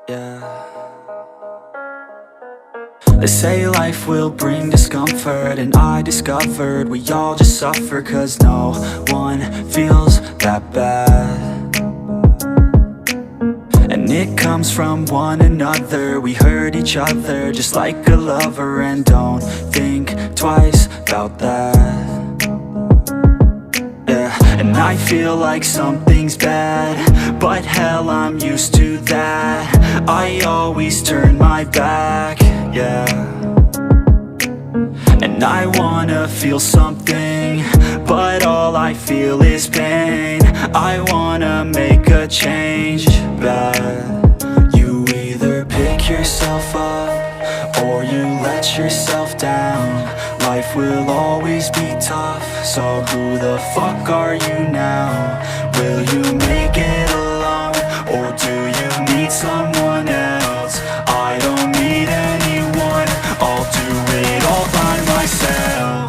Yeah. They say life will bring discomfort, and I discovered we all just suffer, 'cause no one feels that bad. And it comes from one another. We hurt each other just like a lover, and don't think twice about that. Yeah, and I feel like something's bad, but hell, I'm used to that. I always turn my back, yeah. And I wanna feel something, but all I feel is pain. I wanna make a change, but you either pick yourself up or you let yourself down. Life will always be tough, so who the fuck are you now? Will you make it alone, or do you need someone else? I don't need anyone, I'll do it all by myself.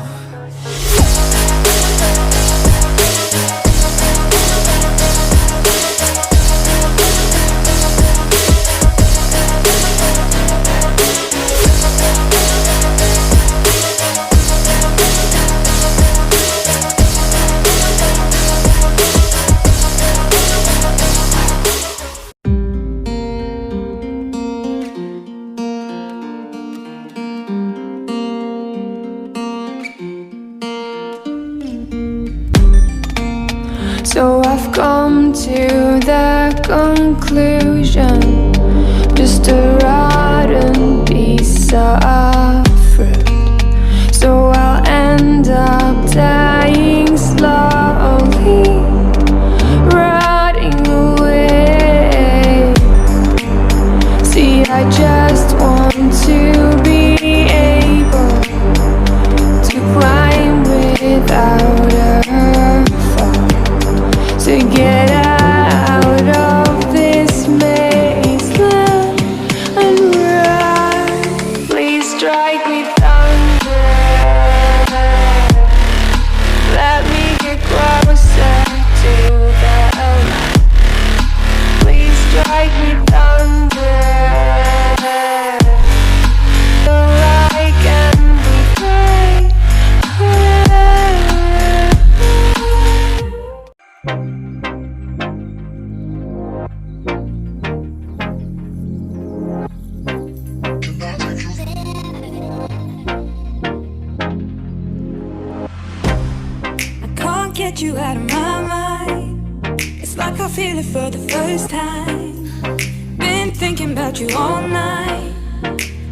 So I've come to the conclusion, just a rotten piece of fruit. So I'll end up dying slowly, rotting away. See, I just want to be able to climb without a to get out of this mazeland and run. Please strike me thunder, let me get closer to the light. Please strike me thunder, so I can be free. Get you out of my mind. It's like I feel it for the first time. Been thinking about you all night.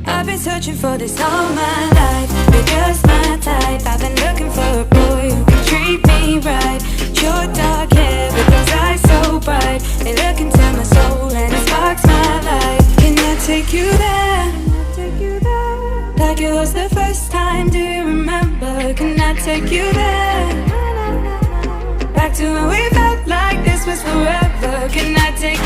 I've been searching for this all my life. You're just my type. I've been looking for a boy who can treat me right. Your dark hair with those eyes so bright, they look into my soul and it sparks my life. Can I take you there? Like it was the first time, do you remember? Can I take you there? Back to when we felt like this was forever. Can I take